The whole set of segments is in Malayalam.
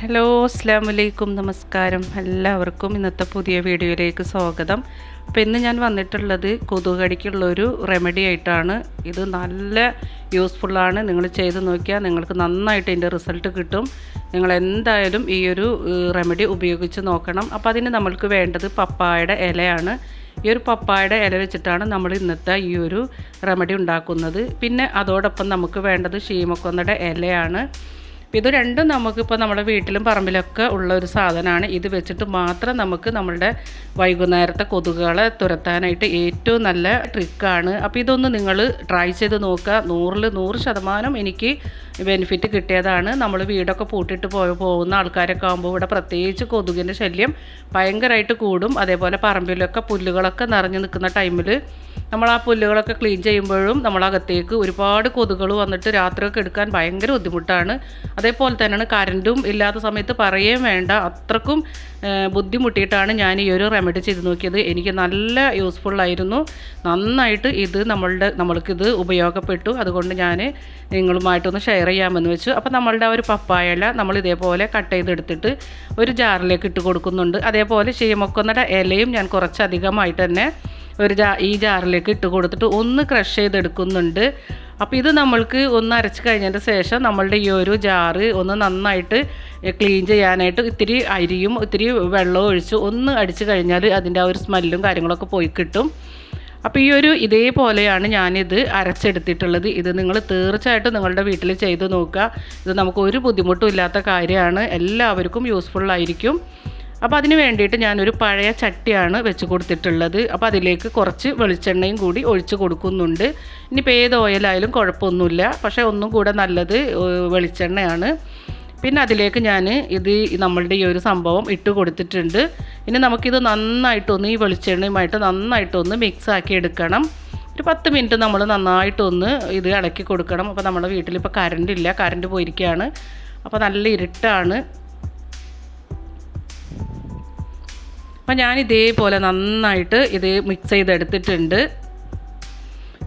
ഹലോ അസ്സലാമു അലൈക്കും നമസ്കാരം. എല്ലാവർക്കും ഇന്നത്തെ പുതിയ വീഡിയോയിലേക്ക് സ്വാഗതം. അപ്പോൾ ഇന്ന് ഞാൻ വന്നിട്ടുള്ളത് കൊതുകടിക്കുള്ളൊരു റെമഡി ആയിട്ടാണ്. ഇത് നല്ല യൂസ്ഫുള്ളാണ്. നിങ്ങൾ ചെയ്ത് നോക്കിയാൽ നിങ്ങൾക്ക് നന്നായിട്ട് ഇതിൻ്റെ റിസൾട്ട് കിട്ടും. നിങ്ങൾ എന്തായാലും ഈ ഒരു റെമഡി ഉപയോഗിച്ച് നോക്കണം. അപ്പോൾ അതിന് നമ്മൾക്ക് വേണ്ടത് പപ്പായയുടെ ഇലയാണ്. ഈ ഒരു പപ്പായയുടെ ഇല വെച്ചിട്ടാണ് നമ്മൾ ഇന്നത്തെ ഈ ഒരു റെമഡി ഉണ്ടാക്കുന്നത്. പിന്നെ അതോടൊപ്പം നമുക്ക് വേണ്ടത് ശീമക്കൊന്നയുടെ ഇലയാണ്. ഇത് രണ്ടും നമുക്കിപ്പോൾ നമ്മുടെ വീട്ടിലും പറമ്പിലൊക്കെ ഉള്ള ഒരു സാധനമാണ്. ഇത് വെച്ചിട്ട് മാത്രം നമുക്ക് നമ്മളുടെ വൈകുന്നേരത്തെ കൊതുകുകളെ തുരത്താനായിട്ട് ഏറ്റവും നല്ല ട്രിക്കാണ്. അപ്പോൾ ഇതൊന്ന് നിങ്ങൾ ട്രൈ ചെയ്ത് നോക്കുക. 100% എനിക്ക് ബെനിഫിറ്റ് കിട്ടിയതാണ്. നമ്മൾ വീടൊക്കെ പൂട്ടിയിട്ട് പോകുന്ന ആൾക്കാരൊക്കെ ആകുമ്പോൾ ഇവിടെ പ്രത്യേകിച്ച് കൊതുകിൻ്റെ ശല്യം ഭയങ്കരമായിട്ട് കൂടും. അതേപോലെ പറമ്പിലൊക്കെ പുല്ലുകളൊക്കെ നിറഞ്ഞു നിൽക്കുന്ന ടൈമിൽ നമ്മൾ ആ പുല്ലുകളൊക്കെ ക്ലീൻ ചെയ്യുമ്പോഴും നമ്മളകത്തേക്ക് ഒരുപാട് കൊതുകുകൾ വന്നിട്ട് രാത്രിയൊക്കെ എടുക്കാൻ ഭയങ്കര ബുദ്ധിമുട്ടാണ്. അതേപോലെ തന്നെയാണ് കറൻറ്റും ഇല്ലാത്ത സമയത്ത് പറയുകയും വേണ്ട, അത്രക്കും ബുദ്ധിമുട്ടിയിട്ടാണ് ഞാൻ ഈ ഒരു റെമഡി ചെയ്ത് നോക്കിയത്. എനിക്ക് നല്ല യൂസ്ഫുള്ളായിരുന്നു. നന്നായിട്ട് ഇത് നമ്മൾക്കിത് ഉപയോഗപ്പെട്ടു. അതുകൊണ്ട് ഞാൻ നിങ്ങളുമായിട്ടൊന്ന് ഷെയർ ചെയ്യാമെന്ന് വെച്ചു. അപ്പോൾ നമ്മളുടെ ഒരു പപ്പായ ഇല നമ്മൾ ഇതേപോലെ കട്ട് ചെയ്തെടുത്തിട്ട് ഒരു ജാറിലേക്ക് ഇട്ട് കൊടുക്കുന്നുണ്ട്. അതേപോലെ ശീമക്കൊന്നയുടെ ഇലയും ഞാൻ കുറച്ചധികമായിട്ട് തന്നെ ഈ ജാറിലേക്ക് ഇട്ട് കൊടുത്തിട്ട് ഒന്ന് ക്രഷ് ചെയ്തെടുക്കുന്നുണ്ട്. അപ്പോൾ ഇത് നമ്മൾക്ക് ഒന്ന് അരച്ച് കഴിഞ്ഞതിൻ്റെ ശേഷം നമ്മളുടെ ഈ ഒരു ജാറ് ഒന്ന് നന്നായിട്ട് ക്ലീൻ ചെയ്യാനായിട്ട് ഇത്തിരി അരിയും ഇത്തിരി വെള്ളവും ഒഴിച്ച് ഒന്ന് അടിച്ച് കഴിഞ്ഞാൽ അതിൻ്റെ ആ ഒരു സ്മെല്ലും കാര്യങ്ങളൊക്കെ പോയി കിട്ടും. അപ്പോൾ ഇതേപോലെയാണ് ഞാനിത് അരച്ചെടുത്തിട്ടുള്ളത്. ഇത് നിങ്ങൾ തീർച്ചയായിട്ടും നിങ്ങളുടെ വീട്ടിൽ ചെയ്ത് നോക്കുക. ഇത് നമുക്ക് ഒരു ബുദ്ധിമുട്ടും ഇല്ലാത്ത കാര്യമാണ്. എല്ലാവർക്കും യൂസ്ഫുള്ളായിരിക്കും. അപ്പോൾ അതിന് വേണ്ടിയിട്ട് ഞാനൊരു പഴയ ചട്ടിയാണ് വെച്ച് കൊടുത്തിട്ടുള്ളത്. അപ്പോൾ അതിലേക്ക് കുറച്ച് വെളിച്ചെണ്ണയും കൂടി ഒഴിച്ച് കൊടുക്കുന്നുണ്ട്. ഇനിയിപ്പോൾ ഏത് ഓയിലായാലും കുഴപ്പമൊന്നുമില്ല, പക്ഷേ ഒന്നും കൂടെ നല്ലത് വെളിച്ചെണ്ണയാണ്. പിന്നെ അതിലേക്ക് ഞാൻ നമ്മളുടെ ഈ ഒരു സംഭവം ഇട്ട് കൊടുത്തിട്ടുണ്ട്. ഇനി നമുക്കിത് നന്നായിട്ടൊന്ന് ഈ വെളിച്ചെണ്ണയുമായിട്ട് നന്നായിട്ടൊന്ന് മിക്സ് ആക്കി എടുക്കണം. ഒരു 10 മിനിറ്റ് നമ്മൾ നന്നായിട്ടൊന്ന് ഇത് ഇളക്കി കൊടുക്കണം. അപ്പോൾ നമ്മുടെ വീട്ടിലിപ്പോൾ കറണ്ട് പോയിരിക്കുകയാണ്. അപ്പോൾ നല്ല ഇരുട്ടാണ്. അപ്പോൾ ഞാൻ ഇതേപോലെ നന്നായിട്ട് ഇത് മിക്സ് ചെയ്തെടുത്തിട്ടുണ്ട്.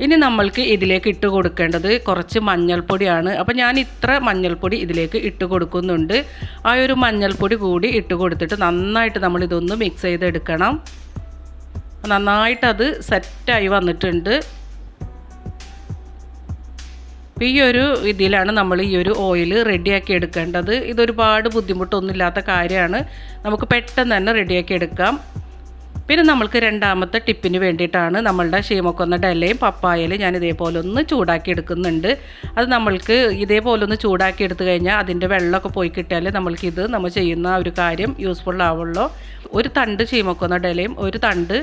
ഇനി നമ്മൾക്ക് ഇതിലേക്ക് ഇട്ട് കൊടുക്കേണ്ടത് കുറച്ച് മഞ്ഞൾപ്പൊടിയാണ്. അപ്പോൾ ഞാൻ ഇത്ര മഞ്ഞൾപ്പൊടി ഇതിലേക്ക് ഇട്ട് കൊടുക്കുന്നുണ്ട്. ആ ഒരു മഞ്ഞൾപ്പൊടി കൂടി ഇട്ട് കൊടുത്തിട്ട് നന്നായിട്ട് നമ്മളിതൊന്ന് മിക്സ് ചെയ്തെടുക്കണം. നന്നായിട്ടത് സെറ്റായി വന്നിട്ടുണ്ട്. ഈ ഒരു ഇതിലാണ് നമ്മൾ ഈ ഒരു ഓയിൽ റെഡിയാക്കി എടുക്കേണ്ടത്. ഇതൊരുപാട് ബുദ്ധിമുട്ടൊന്നുമില്ലാത്ത കാര്യമാണ്. നമുക്ക് പെട്ടെന്ന് തന്നെ റെഡിയാക്കി എടുക്കാം. പിന്നെ നമ്മൾക്ക് രണ്ടാമത്തെ ടിപ്പിന് വേണ്ടിയിട്ടാണ് നമ്മളുടെ ശീമക്കൊന്നയുടെ ഇലയും പപ്പായയിലും ഞാൻ ഇതേപോലെ ഒന്ന് ചൂടാക്കി എടുക്കുന്നുണ്ട്. അത് നമ്മൾക്ക് ഇതേപോലെ ഒന്ന് ചൂടാക്കി എടുത്തു കഴിഞ്ഞാൽ അതിൻ്റെ വെള്ളമൊക്കെ പോയി കിട്ടിയാൽ നമ്മൾ ചെയ്യുന്ന ഒരു കാര്യം യൂസ്ഫുൾ ആവുള്ളൂ. ഒരു തണ്ട് ശീമക്കൊന്നയുടെ ഇലയും ഒരു തണ്ട്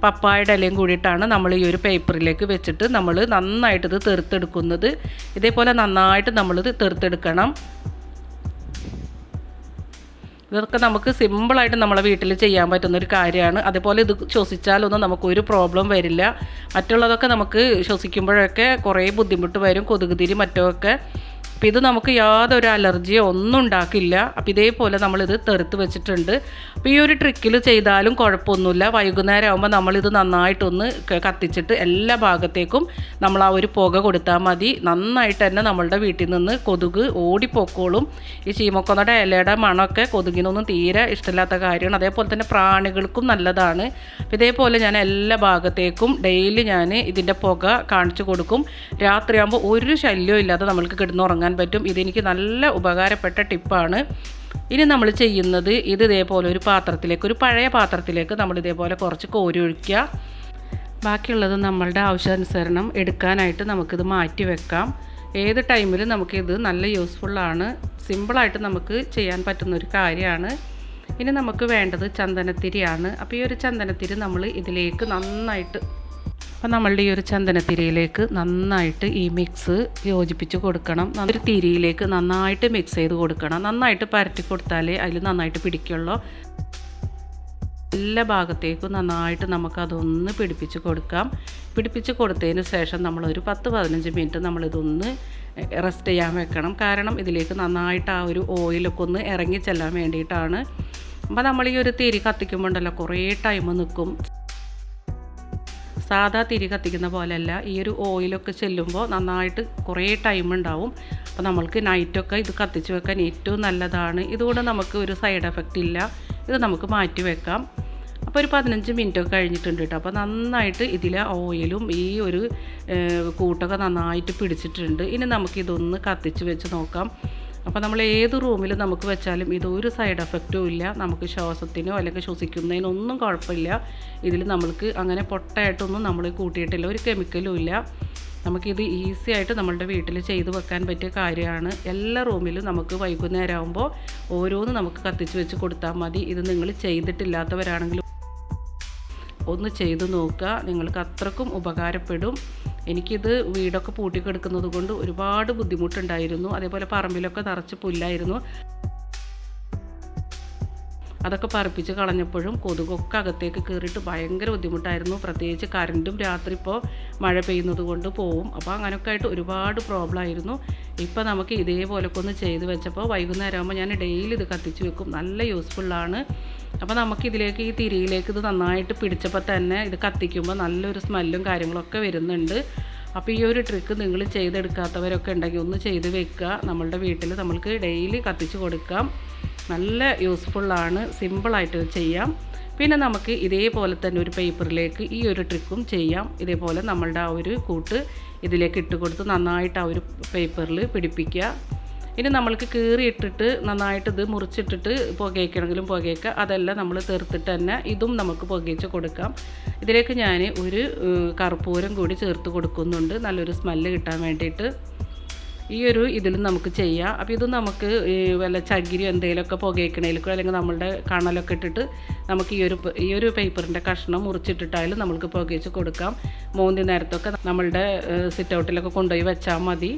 പപ്പായയുടെ ഇലയും കൂടിയിട്ടാണ് നമ്മൾ ഈ ഒരു പേപ്പറിലേക്ക് വെച്ചിട്ട് നമ്മൾ നന്നായിട്ടിത് തെറുത്തെടുക്കുന്നത്. ഇതേപോലെ നന്നായിട്ട് നമ്മളിത് തെറുത്തെടുക്കണം. ഇതൊക്കെ നമുക്ക് സിമ്പിളായിട്ട് നമ്മളെ വീട്ടിൽ ചെയ്യാൻ പറ്റുന്നൊരു കാര്യമാണ്. അതേപോലെ ഇത് ശ്വസിച്ചാലൊന്നും നമുക്കൊരു പ്രോബ്ലം വരില്ല. മറ്റുള്ളതൊക്കെ നമുക്ക് ശ്വസിക്കുമ്പോഴൊക്കെ കുറേ ബുദ്ധിമുട്ട് വരും, കൊതുകുതിരി മറ്റൊക്കെ. അപ്പോൾ ഇത് നമുക്ക് യാതൊരു അലർജിയോ ഒന്നും ഉണ്ടാക്കില്ല. അപ്പോൾ ഇതേപോലെ നമ്മളിത് തെറുത്ത് വെച്ചിട്ടുണ്ട്. അപ്പോൾ ഈ ഒരു ട്രിക്കിൽ ചെയ്താലും കുഴപ്പമൊന്നുമില്ല. വൈകുന്നേരം ആകുമ്പോൾ നമ്മളിത് നന്നായിട്ടൊന്ന് കത്തിച്ചിട്ട് എല്ലാ ഭാഗത്തേക്കും നമ്മൾ ആ ഒരു പുക കൊടുത്താൽ മതി. നന്നായിട്ട് തന്നെ നമ്മളുടെ വീട്ടിൽ നിന്ന് കൊതുക് ഓടിപ്പോക്കോളും. ഈ ശീമക്കൊന്നയുടെ ഇലയുടെ മണമൊക്കെ കൊതുകിനൊന്നും തീരെ ഇഷ്ടമില്ലാത്ത കാര്യമാണ്. അതേപോലെ തന്നെ പ്രാണികൾക്കും നല്ലതാണ്. അപ്പോൾ ഇതേപോലെ ഞാൻ എല്ലാ ഭാഗത്തേക്കും ഡെയിലി ഞാൻ ഇതിൻ്റെ പുക കാണിച്ചു കൊടുക്കും. രാത്രിയാകുമ്പോൾ ഒരു ശല്യവും ഇല്ലാതെ നമ്മൾക്ക് കിടന്നുറങ്ങാൻ പറ്റും. ഇതെനിക്ക് നല്ല ഉപകാരപ്പെട്ട ടിപ്പാണ്. ഇനി നമ്മൾ ചെയ്യുന്നത് ഇതേപോലെ ഒരു പഴയ പാത്രത്തിലേക്ക് നമ്മൾ ഇതേപോലെ കുറച്ച് കോരി ഒഴിക്കുക. ബാക്കിയുള്ളത് നമ്മളുടെ ആവശ്യാനുസരണം എടുക്കാനായിട്ട് നമുക്കിത് മാറ്റി വെക്കാം. ഏത് ടൈമിലും നമുക്കിത് നല്ല യൂസ്ഫുള്ളാണ്. സിമ്പിളായിട്ട് നമുക്ക് ചെയ്യാൻ പറ്റുന്നൊരു കാര്യമാണ്. ഇനി നമുക്ക് വേണ്ടത് ചന്ദനത്തിരിയാണ്. അപ്പോൾ ഈ ഒരു ചന്ദനത്തിരി നമ്മൾ ഇതിലേക്ക് നമ്മളുടെ ഈ ഒരു ചന്ദനത്തിരിയിലേക്ക് നന്നായിട്ട് ഈ മിക്സ് യോജിപ്പിച്ച് കൊടുക്കണം. ഒരു തിരിയിലേക്ക് നന്നായിട്ട് മിക്സ് ചെയ്ത് കൊടുക്കണം. നന്നായിട്ട് പരട്ടി കൊടുത്താലേ അതിൽ നന്നായിട്ട് പിടിക്കുള്ളൂ. എല്ലാ ഭാഗത്തേക്കും നന്നായിട്ട് നമുക്കതൊന്ന് പിടിപ്പിച്ച് കൊടുക്കാം. പിടിപ്പിച്ച് കൊടുത്തതിന് ശേഷം നമ്മളൊരു 10-15 മിനിറ്റ് നമ്മളിതൊന്ന് റെസ്റ്റ് ചെയ്യാൻ വെക്കണം. കാരണം ഇതിലേക്ക് നന്നായിട്ട് ആ ഒരു ഓയിലൊക്കെ ഒന്ന് ഇറങ്ങി ചെല്ലാൻ വേണ്ടിയിട്ടാണ്. അപ്പോൾ നമ്മൾ ഈ ഒരു തിരി കത്തിക്കുമ്പോൾ ഉണ്ടല്ലോ കുറേ ടൈം നിൽക്കും. സാധാ തിരി കത്തിക്കുന്ന പോലെയല്ല. ഈ ഒരു ഓയിലൊക്കെ ചെല്ലുമ്പോൾ നന്നായിട്ട് കുറേ ടൈം ഉണ്ടാവും. അപ്പോൾ നമ്മൾക്ക് നൈറ്റൊക്കെ ഇത് കത്തിച്ച് വെക്കാൻ ഏറ്റവും നല്ലതാണ്. ഇതുകൊണ്ട് നമുക്ക് ഒരു സൈഡ് എഫക്റ്റ് ഇല്ല. ഇത് നമുക്ക് മാറ്റി വെക്കാം. അപ്പോൾ ഒരു 15 മിനിറ്റൊക്കെ കഴിഞ്ഞിട്ടുണ്ട് കേട്ടോ. അപ്പോൾ നന്നായിട്ട് ഇതിലെ ഓയിലും ഈ ഒരു കൂട്ടൊക്കെ നന്നായിട്ട് പിടിച്ചിട്ടുണ്ട്. ഇനി നമുക്കിതൊന്ന് കത്തിച്ച് വെച്ച് നോക്കാം. അപ്പോൾ നമ്മൾ ഏത് റൂമിൽ നമുക്ക് വെച്ചാലും ഇതൊരു സൈഡ് എഫക്റ്റും ഇല്ല. നമുക്ക് ശ്വാസത്തിനോ അല്ലെങ്കിൽ ശ്വസിക്കുന്നതിനോ ഒന്നും കുഴപ്പമില്ല. ഇതിൽ നമ്മൾക്ക് അങ്ങനെ പൊട്ടയായിട്ടൊന്നും നമ്മൾ കൂട്ടിയിട്ടില്ല, ഒരു കെമിക്കലും ഇല്ല. നമുക്കിത് ഈസി ആയിട്ട് നമ്മളുടെ വീട്ടിൽ ചെയ്ത് വെക്കാൻ പറ്റിയ കാര്യമാണ്. എല്ലാ റൂമിലും നമുക്ക് വൈകുന്നേരം ആകുമ്പോൾ ഓരോന്ന് നമുക്ക് കത്തിച്ച് വെച്ച് കൊടുത്താൽ മതി. ഇത് നിങ്ങൾ ചെയ്തിട്ടില്ലാത്തവരാണെങ്കിലും ഒന്ന് ചെയ്ത് നോക്കുക, നിങ്ങൾക്ക് അത്രക്കും ഉപകാരപ്പെടും. എനിക്കിത് വീടൊക്കെ പൂട്ടിക്കെടുക്കുന്നത് കൊണ്ട് ഒരുപാട് ബുദ്ധിമുട്ടുണ്ടായിരുന്നു. അതേപോലെ പറമ്പിലൊക്കെ നിറച്ച് പുല്ലായിരുന്നു. അതൊക്കെ പറിപ്പിച്ച് കളഞ്ഞപ്പോഴും കൊതുകൊക്കെ അകത്തേക്ക് കയറിയിട്ട് ഭയങ്കര ബുദ്ധിമുട്ടായിരുന്നു. പ്രത്യേകിച്ച് കറണ്ടും രാത്രി ഇപ്പോൾ മഴ പെയ്യുന്നത് കൊണ്ട് പോവും. അപ്പോൾ അങ്ങനെയൊക്കെ ആയിട്ട് ഒരുപാട് പ്രോബ്ലം ആയിരുന്നു. ഇപ്പോൾ നമുക്ക് ഇതേപോലൊക്കെ ഒന്ന് ചെയ്ത് വെച്ചപ്പോൾ വൈകുന്നേരം ആകുമ്പോൾ ഞാൻ ഡെയിലി ഇത് കത്തിച്ച് വെക്കും. നല്ല യൂസ്ഫുള്ളാണ്. അപ്പോൾ നമുക്കിതിലേക്ക് ഈ തിരിയിലേക്ക് ഇത് നന്നായിട്ട് പിടിച്ചപ്പോൾ തന്നെ ഇത് കത്തിക്കുമ്പോൾ നല്ലൊരു സ്മെല്ലും കാര്യങ്ങളൊക്കെ വരുന്നുണ്ട്. അപ്പോൾ ഈ ഒരു ട്രിക്ക് നിങ്ങൾ ചെയ്തെടുക്കാത്തവരൊക്കെ ഉണ്ടെങ്കിൽ ഒന്ന് ചെയ്ത് വെക്കുക. നമ്മളുടെ വീട്ടിൽ നമ്മൾക്ക് ഡെയിലി കത്തിച്ച് കൊടുക്കാം. നല്ല യൂസ്ഫുള്ളാണ്, സിമ്പിളായിട്ട് ചെയ്യാം. പിന്നെ നമുക്ക് ഇതേപോലെ തന്നെ ഒരു പേപ്പറിലേക്ക് ഈ ഒരു ട്രിക്കും ചെയ്യാം. ഇതേപോലെ നമ്മളുടെ ആ ഒരു കൂട്ട് ഇതിലേക്ക് ഇട്ട് കൊടുത്ത് നന്നായിട്ട് ആ ഒരു പേപ്പറിൽ പിടിപ്പിക്കുക. ഇനി നമ്മൾക്ക് കീറിയിട്ടിട്ട് നന്നായിട്ട് ഇത് മുറിച്ചിട്ടിട്ട് പുകയ്ക്കണമെങ്കിലും പുകയ്ക്കുക. അതെല്ലാം നമ്മൾ തീർത്തിട്ട് തന്നെ ഇതും നമുക്ക് പുകയിച്ച് കൊടുക്കാം. ഇതിലേക്ക് ഞാൻ ഒരു കർപ്പൂരം കൂടി ചേർത്ത് കൊടുക്കുന്നുണ്ട്, നല്ലൊരു സ്മെല്ല് കിട്ടാൻ വേണ്ടിയിട്ട്. ഈ ഒരു ഇതിലും നമുക്ക് ചെയ്യാം. അപ്പോൾ ഇത് നമുക്ക് വല്ല ചകിരി എന്തെങ്കിലുമൊക്കെ പുകയ്ക്കണേലേക്കോ അല്ലെങ്കിൽ നമ്മളുടെ കണലൊക്കെ ഇട്ടിട്ട് നമുക്ക് ഈ ഒരു പേപ്പറിൻ്റെ കഷ്ണം മുറിച്ചിട്ടിട്ടായാലും നമുക്ക് പുകയിച്ച് കൊടുക്കാം. മൂന്ന് നേരത്തൊക്കെ നമ്മളുടെ സിറ്റ് ഔട്ടിലൊക്കെ കൊണ്ടുപോയി വെച്ചാൽ മതി.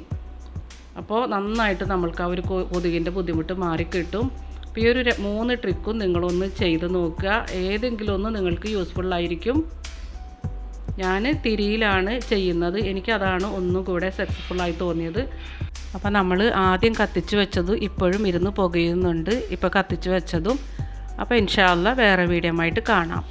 അപ്പോൾ നന്നായിട്ട് നമ്മൾക്ക് ആ ഒരു കൊതുകിൻ്റെ ബുദ്ധിമുട്ട് മാറിക്കിട്ടും. അപ്പോൾ ഈ ഒരു 3 ട്രിക്കും നിങ്ങളൊന്ന് ചെയ്ത് നോക്കുക. ഏതെങ്കിലും ഒന്ന് നിങ്ങൾക്ക് യൂസ്ഫുള്ളായിരിക്കും. ഞാൻ തിരിയിലാണ് ചെയ്യുന്നത്, എനിക്കതാണ് ഒന്നും കൂടെ സക്സസ്ഫുള്ളായി തോന്നിയത്. അപ്പോൾ നമ്മൾ ആദ്യം കത്തിച്ച് വെച്ചതും ഇപ്പോഴും ഇരുന്ന് പുകയുന്നുണ്ട്, ഇപ്പോൾ കത്തിച്ച് വെച്ചതും. അപ്പോൾ ഇൻഷാ അല്ലാഹ് വേറെ വീഡിയോ ആയിട്ട് കാണാം.